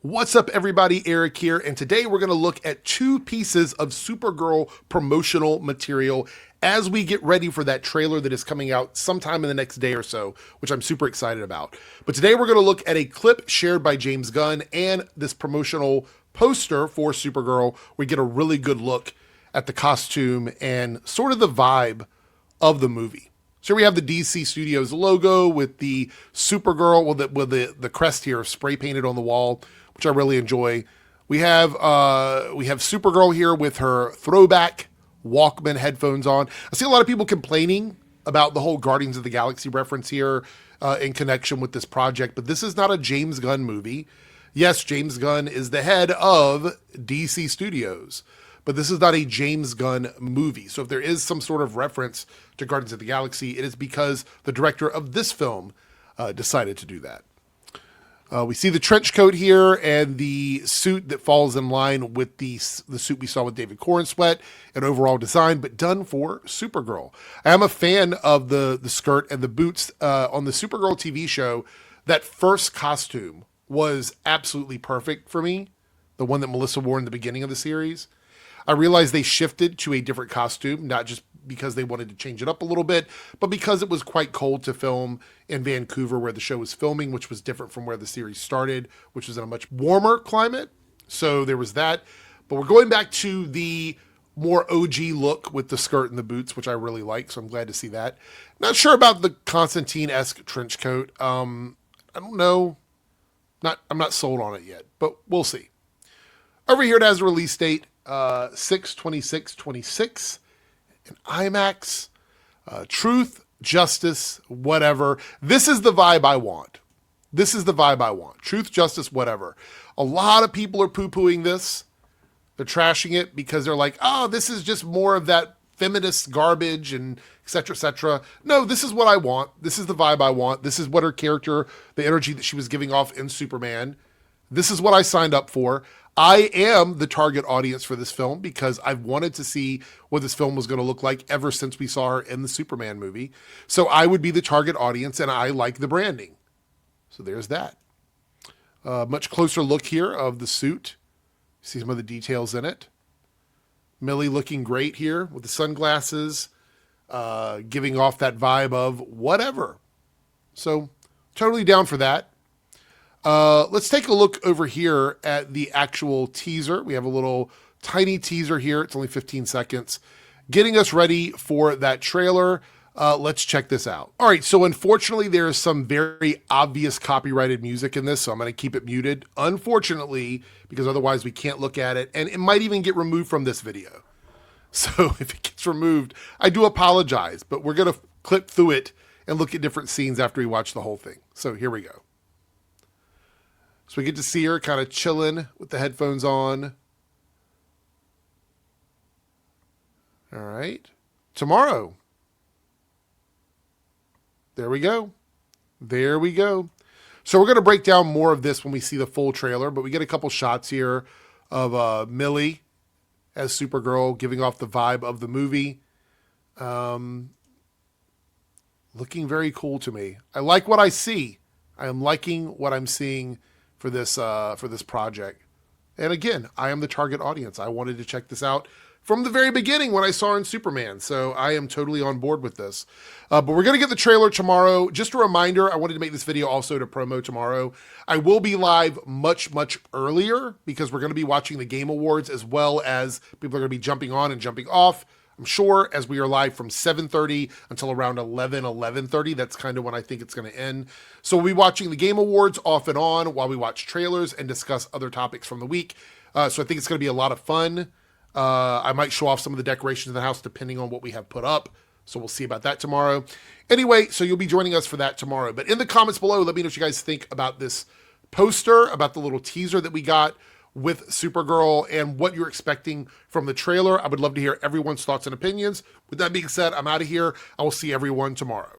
What's up, everybody? Eric here, and today we're going to look at two pieces of Supergirl promotional material as we get ready for that trailer that is coming out sometime in the next day or so, which I'm super excited about. But today we're going to look at a clip shared by James Gunn and this promotional poster for Supergirl. We get a really good look at the costume and sort of the vibe of the movie. So we have the DC Studios logo with the Supergirl, with the crest here spray painted on the wall, which I really enjoy. We have Supergirl here with her throwback Walkman headphones on. I see a lot of people complaining about the whole Guardians of the Galaxy reference here in connection with this project, but this is not a James Gunn movie. Yes, James Gunn is the head of DC Studios, but this is not a James Gunn movie. So if there is some sort of reference to Guardians of the Galaxy, it is because the director of this film decided to do that. We see the trench coat here and the suit that falls in line with the suit we saw with David Corenswet and overall design, but done for Supergirl. I am a fan of the skirt and the boots on the Supergirl TV show. That first costume was absolutely perfect for me, the one that Melissa wore in the beginning of the series. I realized they shifted to a different costume, not just because they wanted to change it up a little bit, but because it was quite cold to film in Vancouver where the show was filming, which was different from where the series started, which was in a much warmer climate. So there was that. But we're going back to the more OG look with the skirt and the boots, which I really like. So I'm glad to see that. Not sure about the Constantine-esque trench coat. I don't know. I'm not sold on it yet, but we'll see. Over here it has a release date, 6/26/26. In IMAX, truth, justice, whatever. This is the vibe I want. This is the vibe I want. Truth, justice, whatever. A lot of people are poo-pooing this. They're trashing it because they're like, oh, this is just more of that feminist garbage and et cetera, et cetera. No, this is what I want. This is the vibe I want. This is what her character, the energy that she was giving off in Superman. This is what I signed up for. I am the target audience for this film because I've wanted to see what this film was going to look like ever since we saw her in the Superman movie. So I would be the target audience, and I like the branding. So there's that. Much closer look here of the suit. See some of the details in it. Millie looking great here with the sunglasses, giving off that vibe of whatever. So totally down for that. Let's take a look over here at the actual teaser. We have a little tiny teaser here. It's only 15 seconds, getting us ready for that trailer. Let's check this out. All right, so unfortunately, there is some very obvious copyrighted music in this, so I'm going to keep it muted, unfortunately, because otherwise we can't look at it, and it might even get removed from this video. So if it gets removed, I do apologize, but we're going to clip through it and look at different scenes after we watch the whole thing. So here we go. So we get to see her kind of chilling with the headphones on. All right. Tomorrow. There we go. There we go. So we're going to break down more of this when we see the full trailer, but we get a couple shots here of Millie as Supergirl giving off the vibe of the movie. Looking very cool to me. I like what I see. I am liking what I'm seeing for this project. And again, I am the target audience. I wanted to check this out from the very beginning when I saw her in Superman. So I am totally on board with this. But we're going to get the trailer tomorrow. Just a reminder, I wanted to make this video also to promo tomorrow. I will be live much, much earlier because we're going to be watching the Game Awards as well as people are going to be jumping on and jumping off. I'm sure as we are live from 7:30 until around 11:30. That's kind of when I think it's going to end. So we'll be watching the Game Awards off and on while we watch trailers and discuss other topics from the week. So I think it's going to be a lot of fun. I might show off some of the decorations in the house depending on what we have put up. So we'll see about that tomorrow. Anyway, so you'll be joining us for that tomorrow. But in the comments below, let me know what you guys think about this poster, about the little teaser that we got with Supergirl, and what you're expecting from the trailer. I would love to hear everyone's thoughts and opinions. With that being said, I'm out of here. I will see everyone tomorrow.